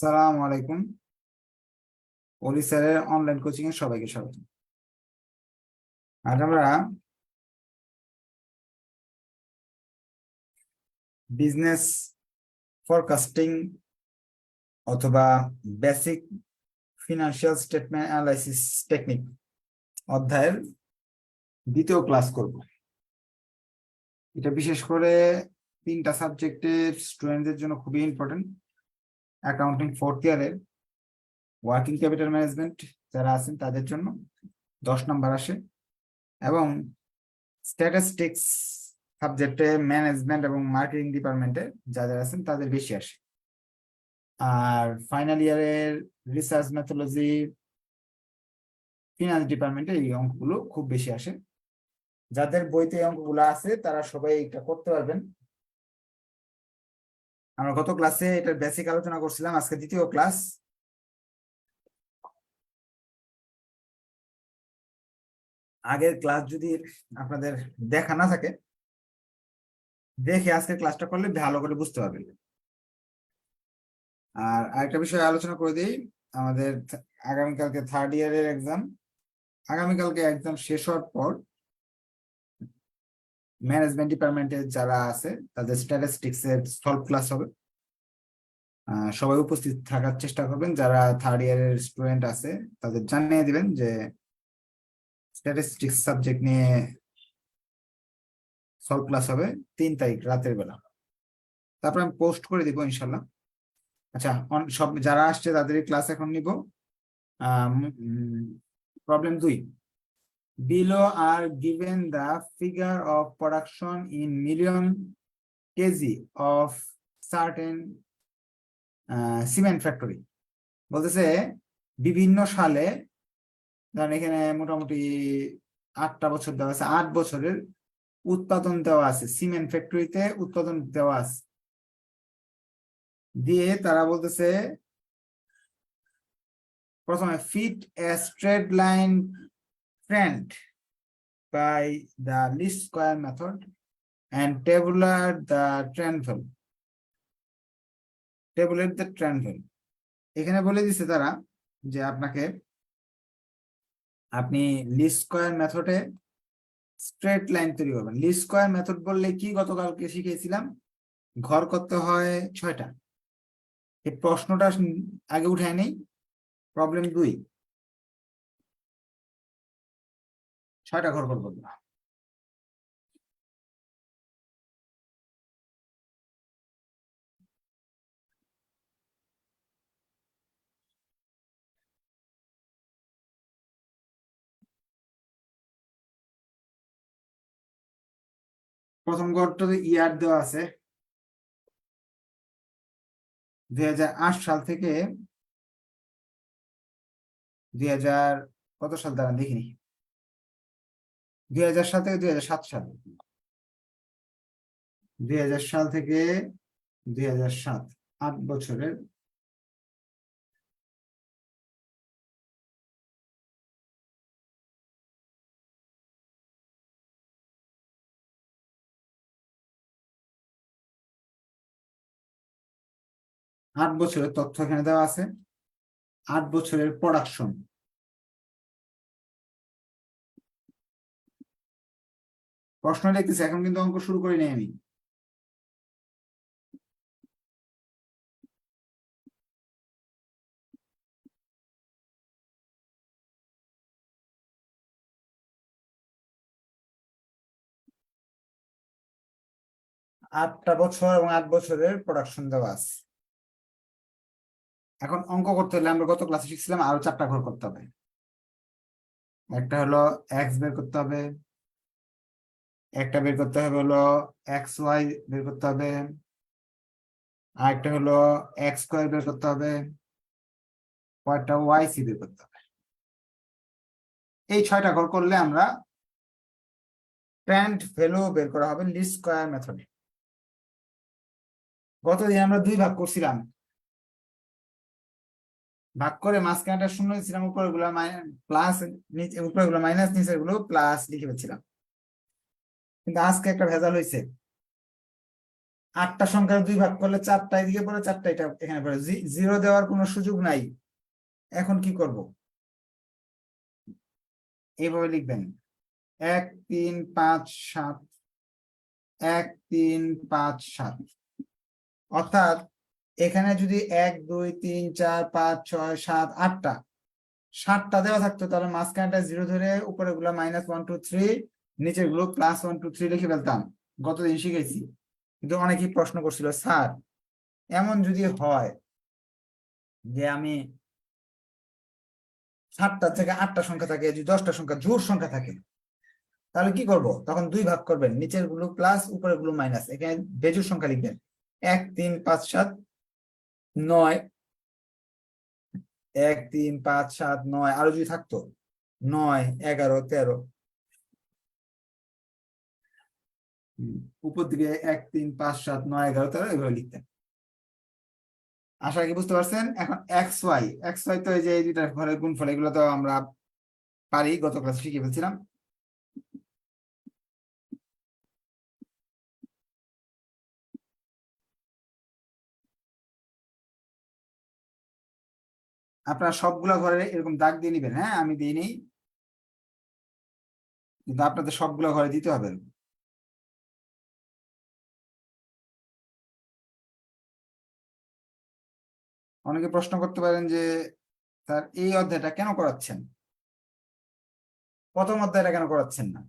সালাম আলাইকুম। অলি স্যারের অনলাইন কোচিং এ সবাইকে স্বাগত। আজ আমরা বিজনেস ফরকাস্টিং অথবা basic financial statement analysis technique অধ্যায়ের দ্বিতীয় ক্লাস করব। এটা বিশেষ করে তিনটা সাবজেক্টের স্টুডেন্টদের জন্য খুবই ইম্পর্টেন্ট। অ্যাকাউন্টিং ফোর্থ ইয়ারের ওয়ার্কিং ক্যাপিটাল ম্যানেজমেন্ট যারা আছেন তাদের জন্য 10 নাম্বার আসে, এবং স্ট্যাটিস্টিক্স সাবজেক্টে ম্যানেজমেন্ট এবং মার্কেটিং ডিপার্টমেন্টে যাদের আছেন তাদের বেশি আসে। আর ফাইনাল ইয়ারের রিসার্চ মেথোলজি ফিনান্স ডিপার্টমেন্টে এই অঙ্কগুলো খুব বেশি আসে। যাদের বইতে এই অঙ্কগুলো আছে তারা সবাই এটা করতে পারবেন। আমরা গত ক্লাসে এটার বেসিক আলোচনা করছিলাম, আজকে দ্বিতীয় ক্লাস। আগের ক্লাস যদি আপনাদের দেখা না থাকে, দেখে আজকের ক্লাসটা করলে ভালো করে বুঝতে পারবেন। আর আরেকটা বিষয় আলোচনা করে দিই, আমাদের আগামীকালকে থার্ড ইয়ারের এক্সাম। আগামীকালকে এক্সাম শেষ হওয়ার পর ম্যানেজমেন্ট ডিপার্টমেন্টে যারা আছে তাদের স্ট্যাটিস্টিক্স এর সলভ ক্লাস হবে। সবাই উপস্থিত থাকার চেষ্টা করবেন। যারা থার্ড ইয়ারের স্টুডেন্ট আছে তাদের জানিয়ে দিবেন যে স্ট্যাটিস্টিক্স সাবজেক্ট নিয়ে সলভ ক্লাস হবে 3 তারিখ রাতের বেলা। তারপর আমি পোস্ট করে দিব ইনশাল্লাহ। আচ্ছা, সব যারা আসছে তাদের ক্লাস এখন নিব। Problem 2, below are given the figure of production in million kg of certain cement factory. বলতেছে বিভিন্ন সালে, ধরেন এখানে মোটামুটি 8টা বছর দেওয়া আছে, 8 বছরের উৎপাদন দেওয়া আছে, সিমেন্ট ফ্যাক্টরিতে উৎপাদন দেওয়া আছে। দিয়ে তারা বলতেছে প্রথমে fit a straight line trend by the least square method and tabulate the trend value. Tabulate the trend value. এখানে বলে দিছে তারা যে আপনি লিস্ট স্কয়ার মেথডে স্ট্রেট লাইন তৈরি করবেন। লিস্ট স্কয়ার মেথড বললে কি গতকালকে শিখেছিলাম, ঘর করতে হয় 6টা। এই প্রশ্নটা আগে উঠায় নেই। প্রবলেম 2, 6টা ঘর করবো। প্রথম ঘরটাতে ইয়ার দেওয়া আছে 2008 সাল থেকে 2000 কত সাল দ্বারা দেখিনি, 2000 সাল থেকে 2007 সাল, 2000 সাল থেকে 2007, 8 বছরের। আট বছরের তথ্য এখানে দেওয়া আছে। 8 বছরের প্রোডাকশন। প্রশ্ন লিখতেছে, এখন কিন্তু অঙ্ক শুরু করিনি আমি। আটটা বছর এবং 8 বছরের প্রোডাকশন দেওয়া আছে। এখন অঙ্ক করতে হলে আমরা গত ক্লাসে শিখছিলাম আরো 4টা ঘর করতে হবে। একটা হলো এক্স বের করতে হবে, একটা বের করতে হবে হলো এক্স ওয়াই বের করতে হবে, আর একটা হলো এক্স স্কোয়ার বের করতে হবে, কয়েকটা ওয়াই সি বের করতে হবে। এই 6টা ঘর করলে আমরা ট্রেন্ড ভ্যালু বের করা হবে লিস্ট স্কয়ার মেথডে। গতদিন আমরা 2 ভাগ করছিলাম, ভাগ করে মাঝখানটা শূন্য দিয়েছিলাম, উপরে গুলো প্লাস, উপরে গুলো মাইনাস, নিচের গুলো প্লাস লিখে ফেলছিলাম। কিন্তু আজকে একটা ভেজাল হয়েছে। 8টা সংখ্যার 2 ভাগ করলে 4টা এদিকে পড়ে, 4টা এটা এখানে পড়ে, জিরো দেওয়ার কোনো সুযোগ নাই। এখন কি করব? এইভাবে লিখবেন 1 3 5 7, 1 3 5 7। অর্থাৎ এখানে যদি 1 2 3 4 5 6 7 8টা 7টা দেওয়া থাকতো, তাহলে মাঝখানটা 0 ধরে উপরে গুলা -1 2 3, নিচের গুলো +1 2 3 লিখে ফেলতাম। গতদিন শিখেছি। কিন্তু অনেকেই প্রশ্ন করছিল, স্যার এমন যদি হয় যে আমি 7টা থেকে 8টা সংখ্যা থাকে, যদি 10টা সংখ্যা জোড় সংখ্যা থাকে, তাহলে কি করব? তখন 2 ভাগ করবেন, নিচের গুলো প্লাস উপরের গুলো মাইনাস, এখানে বেজোড় সংখ্যা লিখবেন 1 3 5 7 9, 1 3 5 7 9, আরো যদি থাকতো 9 11 13, উপর দিকে 1 3 5 7 9 11 13 এইভাবে লিখতেন। আশা কি বুঝতে পারছেন? এখন এক্স ওয়াই তো এই যে এই দুইটার ঘরের গুণফল, এগুলো তো আমরা পারি, গত ক্লাসে শিখে ফেলছিলাম। আপনারা সবগুলা ঘরে এরকম দাগ দিয়ে নিবেন, হ্যাঁ আমি দিইনি, কিন্তু আপনাদের সবগুলা ঘরে দিতে হবে। অনেকে প্রশ্ন করতে পারেন যে স্যার এই অধ্যায়টা কেন করাচ্ছেন, প্রথম অধ্যায়টা কেন করাচ্ছেন না?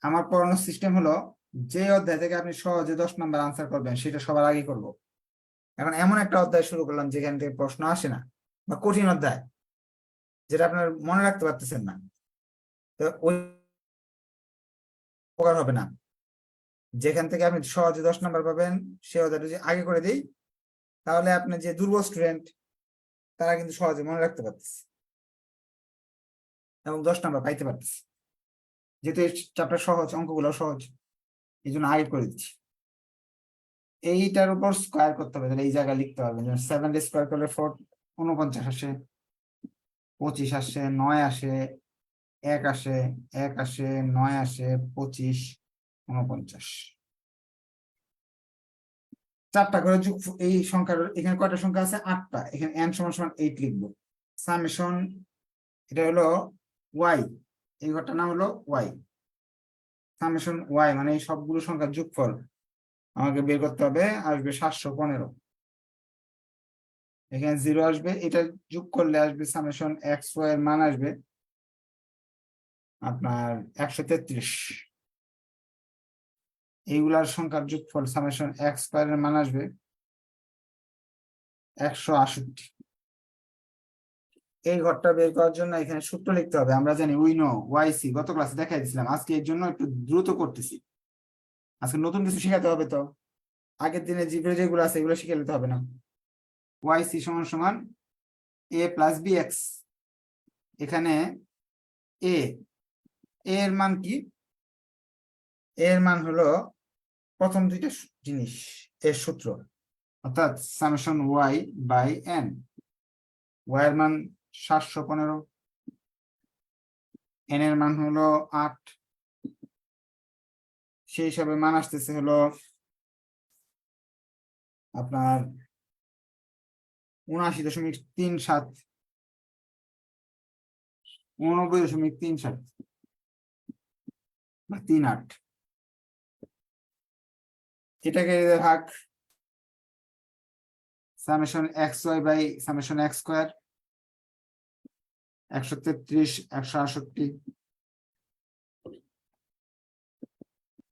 আমার পড়ানোর সিস্টেম হলো, যে অধ্যায় থেকে আপনি সহজে 10 নম্বর আনসার করবেন সেটা সবার আগে করব। এখন এমন একটা অধ্যায় শুরু করলাম যেখান থেকে প্রশ্ন আসে না, বা কঠিন অধ্যায় যেটা আপনার মনে রাখতে পারতেছেন না, তো ওই উপকার হবে না। যেখান থেকে আপনি সহজে 10 নম্বর পাবেন সে অধ্যায়টা যদি আগে করে দিই, তাহলে আপনি যে দুর্বল স্টুডেন্ট তারা কিন্তু সহজে মনে রাখতে পারতেছে এবং 10 নম্বর পাইতে পারতেছে, যেহেতু এই চ্যাপ্টার সহজ, অঙ্কগুলো সহজ, এই জন্য আগে করে দিচ্ছি। এইটার উপর স্কোয়ার করতে হবে, তাহলে এই জায়গায় লিখতে হবে 7 স্কোয়ার করলে 49 আসে, 25 আসে, 9 আসে, 1 আসে, 1 আসে, 9 আসে, 25 49। 4টা করে যুগ, এই সংখ্যার এখানে কয়টা সংখ্যা আছে? 8টা। এখানে n সমান সমান 8 লিখবো। সামেশন, এটা হলো ওয়াই, এই ঘরটার নাম হলো ওয়াই। সামেশন ওয়াই মানে এই সবগুলো সংখ্যার যোগফল আমাকে বের করতে হবে, আসবে 715। এখানে 0 আসবে, এটা যোগ করলে আসবে সামেশন এক্স ওয়াই এর মান আসবে আপনার 133। এইগুলার সংখ্যার যোগফল সামেশন এক্স স্কয়ার এর মান আসবে 168। এই ঘরটা বের করার জন্য এখানে সূত্র লিখতে হবে। আমরা জানি উইনো ওয়াইসি, গত ক্লাসে দেখাই দিয়েছিলাম, আজকে এর জন্য একটু দ্রুত করতেছি। আজকে নতুন কিছু শেখাতে হবে, তো আগের দিনে যেগুলো আছে এগুলো শিখে নিতে হবে না। ওয়াইসি সমান সমান এ প্লাস বি এক্স। এখানে এ এর মান কি? এর মান হলো প্রথম দুইটা জিনিস, এর সূত্র, অর্থাৎ summation y by n. Y এর মান 715, এন এর মান হলো 8, সেই হিসাবে মান আসতেছে হলো আপনার 79.37, 89.37 বা 38। এটাকে ভাগ summation x y by summation x square, 133, 168,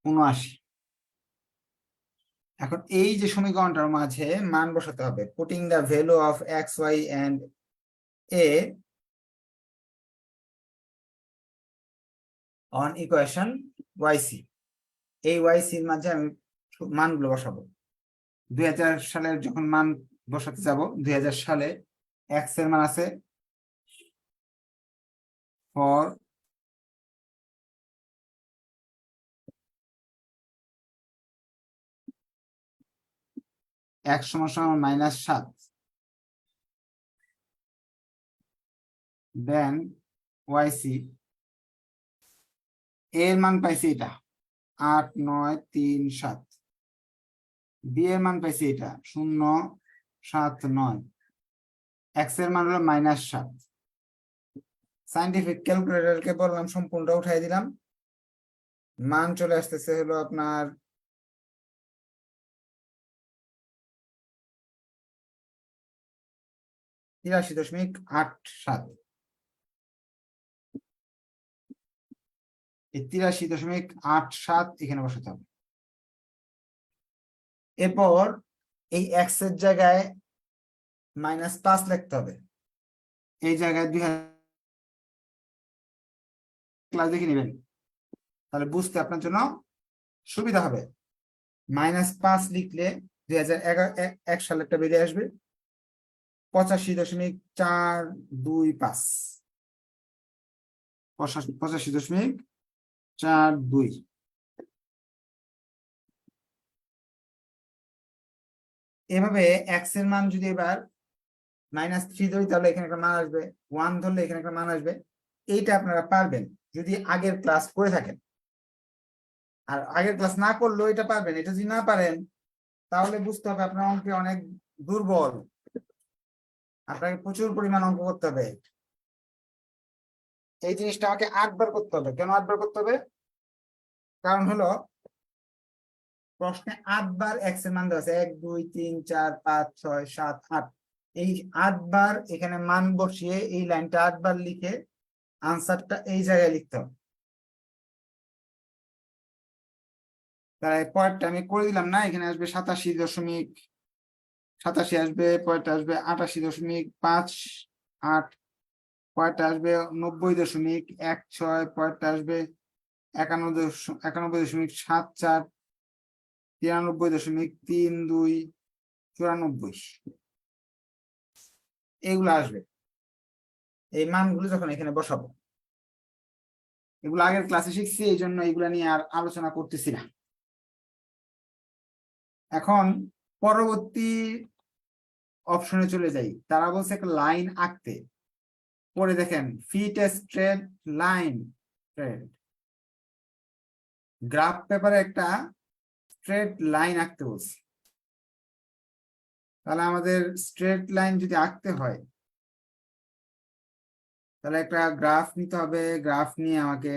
79। এখন এই যে সমীকরণটার মাঝে মান বসাতে হবে, putting the value of X Y and A on equation YC. এই ওয়াইসি এর মাঝে আমি মানগুলো বসাবো। 2000 সালের যখন মান বসাতে যাব, 2000 সালে এক্স এর মান আছে 4, x সমান সমান -7, দেন ওয়াইসি এর মান পাইছি এটা 8 9 3 7। বি এর মান পাইছি এটা 0.79, এক্স এর মান হলো -7। সাইন্টিফিক ক্যালকুলেটরকে বললাম সম্পূর্ণটা উঠাই দিলাম, মান চলে আসতেছে হলো আপনার 83.87। এই 83.87 এখানে বসাতে হবে। এরপর এই এক্স এর জায়গায় -5 লিখতে হবে। এই জায়গায় 2000 ক্লাস দেখে নেবেন, তাহলে বুঝতে আপনার জন্য সুবিধা হবে। -5 লিখলে 2001 সালেরটা বেরিয়ে আসবে 85.425। 85.42। এভাবে এক্স এর মান যদি এবার -3 ধরি তাহলে এখানে একটা মান আসবে, 1 ধরলে এখানে একটা মান আসবে। এইটা আপনারা পারবেন যদি আগের ক্লাস করে থাকেন, আর আগের ক্লাস না করলেও এটা পারবেন। এটা যদি না পারেন তাহলে বুঝতে হবে আপনার অঙ্কে অনেক দুর্বল, আপনাকে প্রচুর পরিমাণ অঙ্ক করতে হবে। এই জিনিসটা আমাকে 8 বার করতে হবে। কেন 8 বার করতে হবে? কারণ হলো প্রশ্নে 8 বার এক্স এর মান দেওয়া আছে, 1 2 3 4 5 6 7 8। এই 8 বার এখানে মান বসিয়ে এই লাইনটা 8 বার লিখে আনসারটা এই জায়গায় লিখতে হবে। তাই পরেরটা আমি করে দিলাম না, এখানে আসবে 87 আসবে, পরেরটা আসবে 88.58, পরেরটা আসবে 90.16, পরেরটা আসবে 91.74, 93.32, 94। এগুলো আসবে। এই মানগুলো যখন এখানে বসাবো, এগুলো আগের ক্লাসে শিখছি, এই জন্য এগুলো নিয়ে আর আলোচনা করতেছি না। এখন পরবর্তী অপশনে চলে যাই। তারা বলছে একটা লাইন আঁকতে, পরে দেখেন fit a straight line. Graph পেপারে একটা স্ট্রেট লাইন আঁকতে বলছে। তাহলে আমাদের স্ট্রেট লাইন যদি আঁকতে হয় তাহলে একটা গ্রাফ নিতে হবে, গ্রাফ নিয়ে আমাকে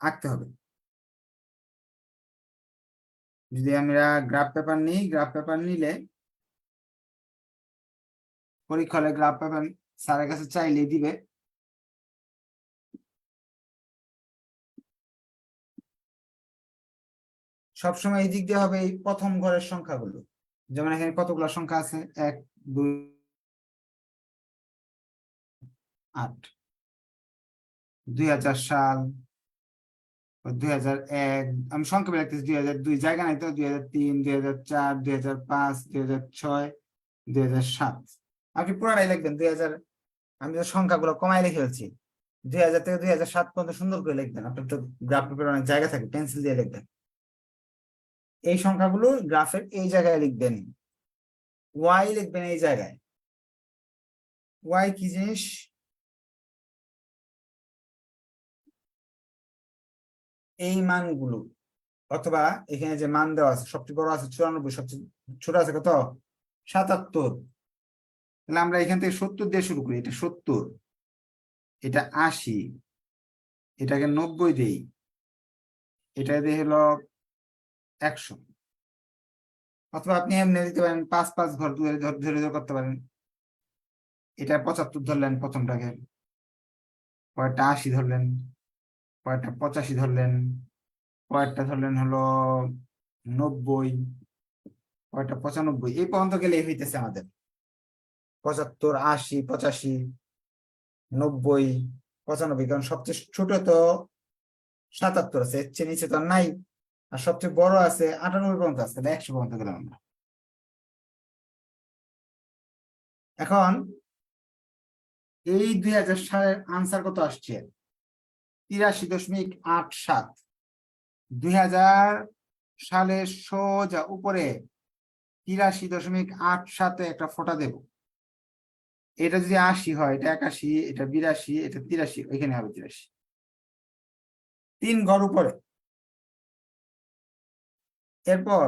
আঁকতে হবে। যদি আমরা গ্রাফ পেপার নিই, গ্রাফ পেপার নিলে পরীক্ষা হলে গ্রাফ পেপার স্যারের কাছে চাইলেই দিবে। সবসময় এই দিক দিয়ে হবে এই প্রথম ঘরের সংখ্যাগুলো। যেমন এখানে কতগুলো সংখ্যা আছে, 1 2 8। 2000 সাল, 2001, আমি সংখ্যা লিখতেছি 2002, জায়গা নাই তো, 2003, 2004, 2005, 2006, 2007। আপনি পুরাটাই লিখবেন 2000। আমি তো সংখ্যাগুলো কমাই লিখে ফেলছি। 2000 থেকে 2007 পর্যন্ত সুন্দর করে লিখবেন। আপনার তো গ্রাফ পেপারে অনেক জায়গা থাকে, পেন্সিল দিয়ে লিখবেন। এই সংখ্যাগুলো গ্রাফের এই জায়গায় লিখবেন, ওয়াই লিখবেন এই জায়গায়। ওয়াই কি জিনিস? এই মানগুলো, অথবা এখানে যে মান দেওয়া আছে সবচেয়ে বড় আছে 94, সবচেয়ে ছোট আছে কত? 77। তাহলে আমরা এখান থেকে 70 দিয়ে শুরু করি। এটা 70, এটা 80, এটাকে 90 দেই, এটা দিয়ে হলো 100। অথবা আপনি এমনি দিতে পারেন, 5 5 ঘর ধরে ধরে ধরে করতে পারেন। এটা 75 ধরলেন প্রথমটাকে, পরেরটা 80 ধরলেন, পরেরটা 85 ধরলেন, পরেরটা ধরলেন হলো 90, পরেরটা 95। এই পর্যন্ত গেলে হইতেছে আমাদের 75 80 85 90 95। কারণ সবচেয়ে ছোট তো 77 আছে, এর চেয়ে নিচে তো আর নাই। আর সবচেয়ে বড় আছে 98 পর্যন্ত আছে, 100 পর্যন্ত গেলাম আমরা। এখন এই 2000 সালের আনসার কত আসছে? 83.87। 2000 সালের সোজা উপরে 83.87 একটা ফোঁটা দেব। এটা যদি 80 হয়, এটা 81, এটা 82, এটা 83, ওইখানে হবে 83। 3 ঘর উপরে। এরপর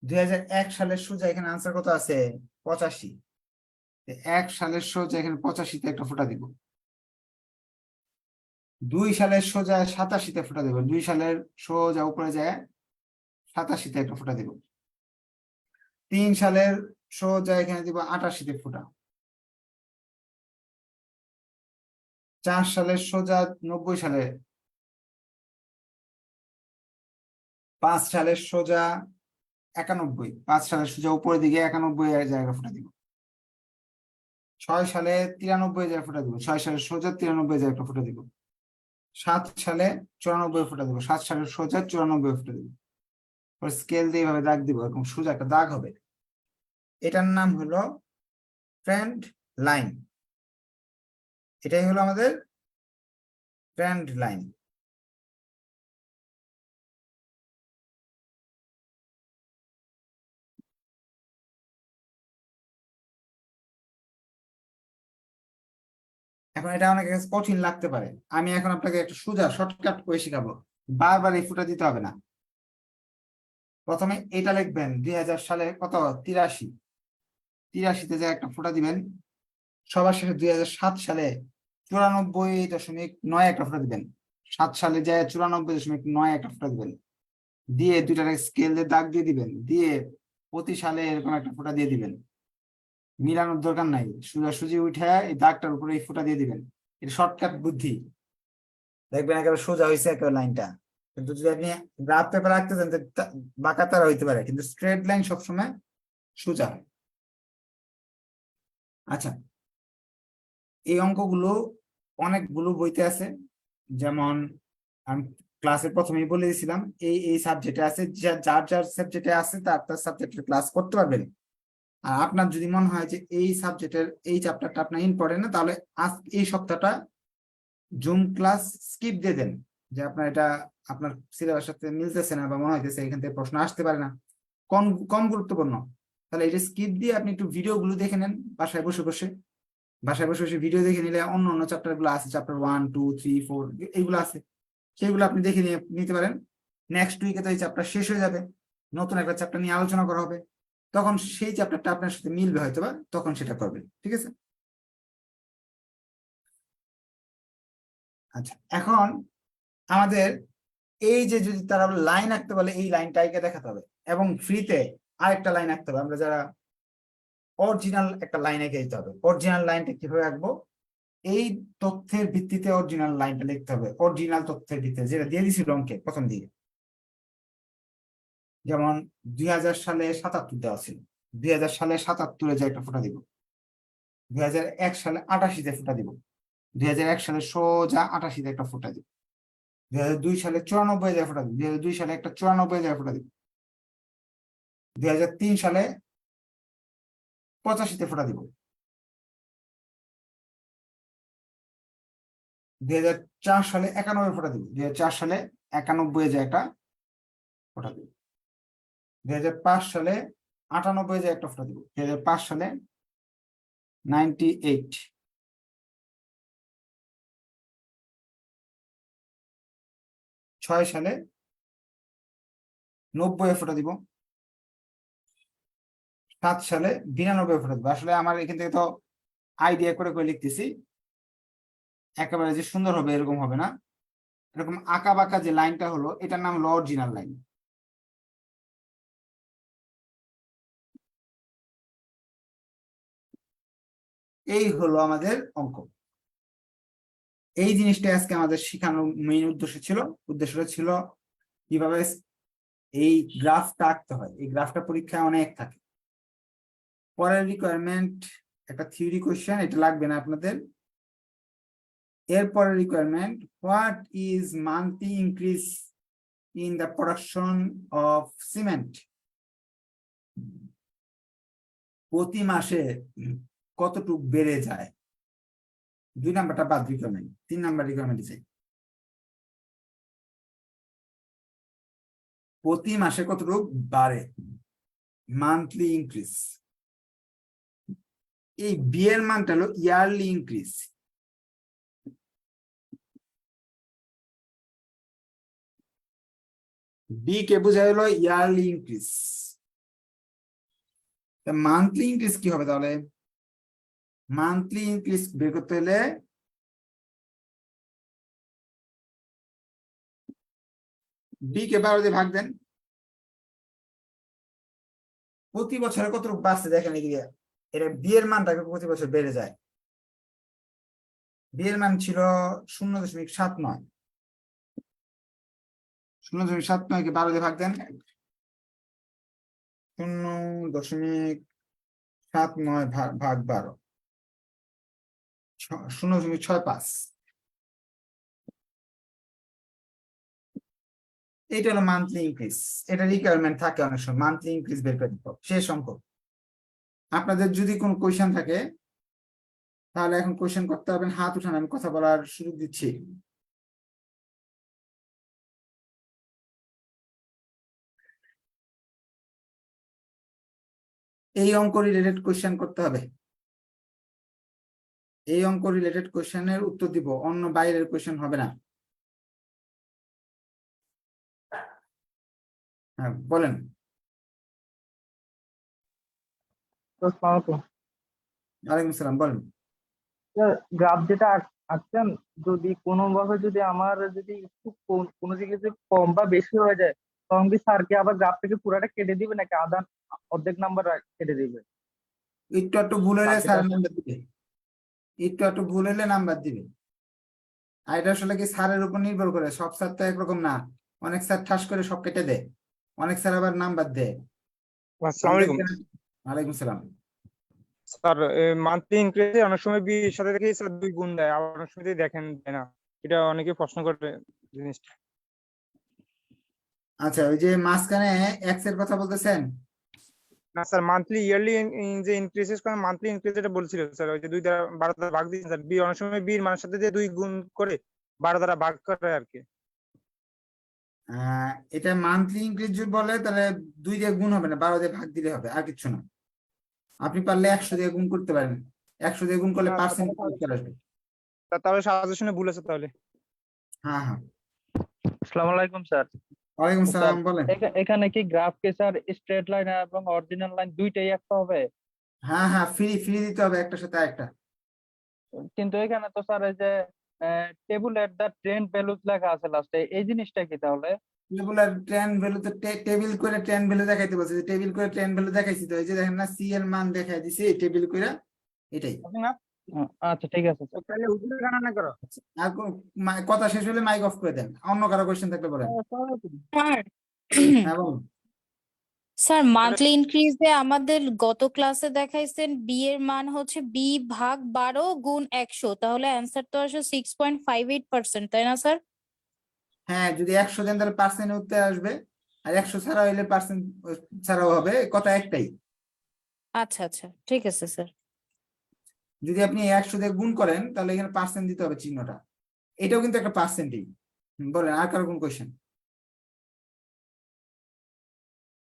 2001 সালের সোজা এখানে আনসার কত আছে? 85। 1 সালের সোজা এখানে 85-তে একটা ফোঁটা দিব। 2 সালের সোজা 87-তে ফোঁটা দিব। 2 সালের সোজা উপরে যায় 87-তে একটা ফোঁটা দিব। 3 সালের সোজা এখানে দিব 88-তে ফোঁটা। 4 সালের সোজা 90 সালে। 5 সালের সোজা 91। 5 সালের সোজা উপরের দিকে 91 জায়গা ফোঁটা দিব। 6 সালে 93 জায়গা ফোঁটা দিব। 6 সালের সোজা 93 জায়গা ফোঁটা দিব। 7 সালে 94 ফোঁটা দিব। 7 সালের সোজা 94 ফোঁটা দিব। স্কেল দিয়ে এইভাবে দাগ দিব, এরকম সোজা একটা দাগ হবে। এটার নাম হলো ট্রেন্ড লাইন। এটাই হলো আমাদের ট্রেন্ড লাইন। এখন এটা অনেক কাছে কঠিন লাগতে পারে, আমি এখন আপনাকে একটা সোজা শর্টকাট করে শেখাবো। বারবার এই ফুটা দিতে হবে না। প্রথমে এটা লিখবেন 2000 সালে কত, 83। 83-তে যে একটা ফুটা দিবেন। সবার শেষে 2007 সালে 94.9 একটা ফুটা দিবেন। 7 সালে যায় 94.9 একটা ফুটা দিবেন। দিয়ে দুইটাকে স্কেল দিয়ে দাগ দিয়ে দিবেন। দিয়ে প্রতি সালে এরকম একটা ফুটা দিয়ে দিবেন। মিলানোর দরকার নাই, সোজাসুজি উঠে এই দাগটার উপরে এই ফুটা দিয়ে দিবেন। এটা শর্টকাট বুদ্ধি, দেখবেন একেবারে সোজা হয়েছে একেবারে লাইনটা। কিন্তু যদি আপনি গ্রাফ পেপার আঁকতে চান বাঁকা তারা হইতে পারে, কিন্তু স্ট্রেট লাইন সবসময় সোজা হয়। আচ্ছা, এই অঙ্কগুলো অনেকগুলো বইতে আছে। যেমন আমি ক্লাসের প্রথমেই বলে দিয়েছিলাম, এই এই সাবজেক্টে আছে, যার যার সাবজেক্টে আছে তার তার সাবজেক্টের ক্লাস করতে পারবেন। আর আপনার যদি মনে হয় যে এই সাবজেক্টের এই চ্যাপ্টারটা আপনার ইম্পর্টেন্ট না, তাহলে আজ এই সপ্তাহটা জুম ক্লাস স্কিপ দিয়ে দেন। যে আপনার এটা আপনার সিলেবাসের সাথে মিলতেছে না বা মনে হইতেছে এখান থেকে প্রশ্ন আসতে পারে না, কম কম গুরুত্বপূর্ণ, তাহলে এটা স্কিপ দিয়ে আপনি একটু ভিডিও গুলো দেখে নেন বাসায় বসে বসে। বাসায় বসে বসে ভিডিও দেখে নিলে অন্য অন্য চ্যাপ্টার গুলো আছে, চ্যাপ্টার 1 2 3 4 এইগুলো আছে, সেগুলো আপনি দেখে নিয়ে নিতে পারেন। নেক্সট উইকে তো এই চ্যাপ্টার শেষ হয়ে যাবে, নতুন একটা চ্যাপ্টার নিয়ে আলোচনা করা হবে, তখন সেই চ্যাপ্টারটা আপনার সাথে মিলবে হয়তো, বা তখন সেটা করবেন। ঠিক আছে? আচ্ছা, এখন আমাদের এই যে যদি তারা লাইন আঁকতে বলে, এই লাইনটাকে দেখাতে হবে। এবং ফ্রিতে আরেকটা লাইন আঁকতে হবে। আমরা যারা অরিজিনাল একটা লাইন এঁকে দিতে হবে। অরিজিনাল লাইনটা কিভাবে আঁকবো? এই তথ্যের ভিত্তিতে অরিজিনাল লাইনটা লিখতে হবে। অরিজিনাল তথ্যের ভিত্তিতে যেটা দিয়ে দিছিল অঙ্কে প্রথম দিকে। যেমন 2000 সালে 77 দেওয়া ছিল, 2000 সালে 77-এ যে একটা ফোঁটা দিব। 2001 সালে 88-তে ফোঁটা দিব। 2001 সালে সোজা 88-তে একটা ফোঁটা দিব। 2002 সালে 94 জায়গায় ফোঁটা দিব। 2002 সালে একটা 94 জায়গায় ফোঁটা দিব। 2003 সালে 85-তে ফোঁটা দিব। 2004 সালে 91 ফোঁটা দিব। 2004 সালে 91 জায়গাটা ফোঁটা দিব। 2005 সালে 98 জায়গায় একটা ফোঁটা দিব। 2005 সালে 98। 6 সালে 90 ফোঁটা দিব। 7 সালে 92 ফোঁটা দিব। আসলে আমার এখান থেকে তো আইডিয়া করে করে লিখতেছি, একেবারে যে সুন্দর হবে এরকম হবে না। এরকম আঁকা বাঁকা যে লাইনটা হলো, এটার নাম হলো অরিজিনাল লাইন। এই হলো আমাদের অঙ্ক। এই জিনিসটা আজকে আমাদের শেখানোর মেইন উদ্দেশ্যটা ছিল কিভাবে এই গ্রাফটা আঁকতে হয়। এই গ্রাফটা পরীক্ষায় অনেক থাকে। পরের রিকোয়ারমেন্ট একটা থিওরি কোয়েশ্চেন, এটা লাগবে না আপনাদের। এরপরের requirement, what is monthly increase in the production of cement? প্রতি মাসে কতটুকু বেড়ে যায়? 2 নাম্বারটা বাদ, রিকোয়ারমেন্ট 3 নাম্বার রিকোয়ারমেন্ট চাই। প্রতি মাসে কতটুকু বাড়ে, মান্থলি ইনক্রিজ। এই বি এর মানটা হলো ইয়ারলি ইনক্রিজ। বি কে বোঝা হলো ইয়ারলি ইনক্রিজ। মান্থলি ইনক্রিজ কি হবে তাহলে? মান্থলি ইনক্রিজ বের করতে হলে বি কে 12 দিয়ে ভাগ দেন। প্রতি বছরে কতটুকু বাড়ছে দেখেন এদিকে, এটা বি এর মানটাকে প্রতি বছর বেড়ে যায়। বি এর মান ছিল 0.79, 0.79 কে 12 দিয়ে ভাগ দেন, 0.79 ভাগ 12, 0.65। এইটা হলো মান্থলি ইনক্রিজ। এটা রিকোয়ারমেন্ট থাকে অনেক সময়, মান্থলি ইনক্রিজ বের করে দিতে হবে শেষ অঙ্ক। আপনাদের যদি কোনো কোয়েশ্চেন থাকে তাহলে এখন কোয়েশ্চেন করতে হবে, হাত উঠান, আমি কথা বলার সুযোগ দিচ্ছি। এই অঙ্ক রিলেটেড কোয়েশ্চেন করতে হবে, এই অঙ্ক রিলেটেড কোয়েশ্চেনের উত্তর দিব, অন্য বাইরের কোয়েশ্চেন হবে না। হ্যাঁ বলেন। ওয়ালাইকুম আসসালাম, বলেন। গ্রাফ যেটা আঁকছেন, যদি কোনোভাবে যদি আমার যদি একটু কোনো দিকে যদি কম বা বেশি হয়ে যায়, তখন কি স্যারকে আবার গ্রাফ থেকে পুরাটা কেটে দিবে নাকি অর্ধেক নাম্বার কেটে দিবে? একটু একটু ভুল হলে গ্রাফ যেটা স্যার আছে। নাম্বার দিবে, একটু একটু ভুল হলে নাম্বার দিবে। আর এটা আসলে কি স্যারের উপর নির্ভর করে, সব স্যার তো একরকম না। অনেক স্যার ঠাস করে সব কেটে দেয়, অনেক স্যার আবার নাম্বার দেয়। আসসালামু আলাইকুম ওয়ালাইকুম সালাম। স্যার। মান্থলি ইনক্রিজে অনেক সময় বি এর সাথে দেখি স্যার 2 গুণ দেয়, আবার অনেক সময় দেখেন দেয় না। এটা অনেকে প্রশ্ন করে জিনিসটা। আচ্ছা, ওই যে মাঝখানে এক্স এর কথা বলতেছেন। না স্যার, মান্থলি ইয়ারলি যে ইনক্রিজেস করে মান্থলি ইনক্রিজ এটা বলছিল স্যার, ওই যে 2 দ্বারা 12 দ্বারা ভাগ দিয়েছেন স্যার। বি অনেক সময় বি এর মানের সাথে যে 2 গুণ করে 12 দ্বারা ভাগ করে আর কি। এটা মান্থলি ইনক্রিজ বলে তাহলে 2 দিয়ে গুণ হবে না, 12 দিয়ে ভাগ দিলে হবে, আর কিছু না। আপনি পারলে 100 দিয়ে গুণ করতে পারেন, 100 দিয়ে গুণ করলে না স্যার, পার্সেন্ট চলে আসবে। তাহলে সাজেশনে ভুল আছে তাহলে। হ্যাঁ হ্যাঁ। আসসালামু আলাইকুম স্যার। ওয়ালাইকুম স্যার, সালাম, বলেন। এখানে কি গ্রাফকে স্যার স্ট্রেট লাইন এবং অরিজিনাল লাইন দুইটাই একটা হবে? হ্যাঁ হ্যাঁ, ফ্রি ফ্রি দিতে হবে একটার সাথে একটা। কিন্তু এখানে তো স্যার এই যে টেবল এট দা ট্রেন্ড ভ্যালুজ লেখা আছে লাস্টে, এই জিনিসটা কি তাহলে? রেগুলার ট্রেন ভ্যালু তো টেবিল করে ট্রেন ভ্যালু দেখাইতে বলছে, যে টেবিল করে ট্রেন ভ্যালু দেখাইছি, তো এই যে দেখেন না সি এর মান দেখাই দিছি টেবিল করে, এটাই। না আচ্ছা ঠিক আছে স্যার। তাহলে উঠে গণনা করো। আর কথা শেষ হলে মাইক অফ করে দেন, অন্য কারো কোয়েশ্চেন থাকলে বলেন। স্যার হ্যাঁ বলুন। স্যার মান্থলি ইনক্রিজে আমাদের গত ক্লাসে দেখাইছেন বি এর মান হচ্ছে বি ভাগ 12 গুণ 100, তাহলে অ্যান্সার তো আসলে 6.58%, তাই না স্যার? হ্যাঁ, যদি 100 দেন তাহলে পার্সেন্ট উঠতে আসবে, আর 100 ছাড়া হইলে পার্সেন্ট ছাড়াও হবে, কথা একটাই। আচ্ছা আচ্ছা ঠিক আছে স্যার। যদি আপনি 100 দিয়ে গুণ করেন তাহলে এখানে পার্সেন্ট দিতে হবে চিহ্নটা, এটাও কিন্তু একটা পার্সেন্টই। বলেন আর কারো কোন কোয়েশ্চেন?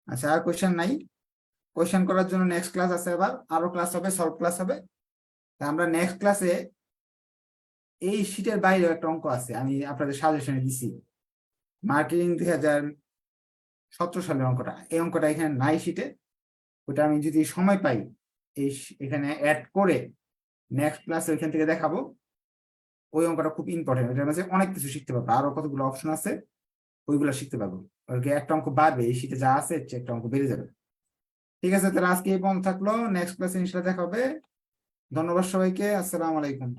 আচ্ছা, আর কোয়েশ্চেন নাই? কোয়েশ্চেন করার জন্য নেক্সট ক্লাস আছে, আবার আরো ক্লাস হবে, সলভ ক্লাস হবে। তা আমরা নেক্সট ক্লাসে এই শীটের বাইরে একটা অঙ্ক আছে, আমি আপনাদের সাজেশনে দিছি, মার্কেটিং 2017 সালের অঙ্কটা। এই অঙ্কটা এখানে নাই শীটে, ওটা আমি যদি সময় পাই এখানে অ্যাড করে নেক্সট ক্লাসে ওইখান থেকে দেখাবো। ওই অঙ্কটা খুব ইম্পর্টেন্ট, এটার মাঝে অনেক কিছু শিখতে পারবো, আরো কতগুলো অপশন আছে ওইগুলো শিখতে পারবো। ওকে, একটা অঙ্ক বাড়বে, এই শীটে যা আছে একটা অঙ্ক বেড়ে যাবে। ঠিক আছে, তাহলে আজকে এই পর্যন্ত থাকলো, নেক্সট ক্লাসে ইনশাআল্লাহ দেখা হবে। ধন্যবাদ সবাইকে, আসসালামু আলাইকুম।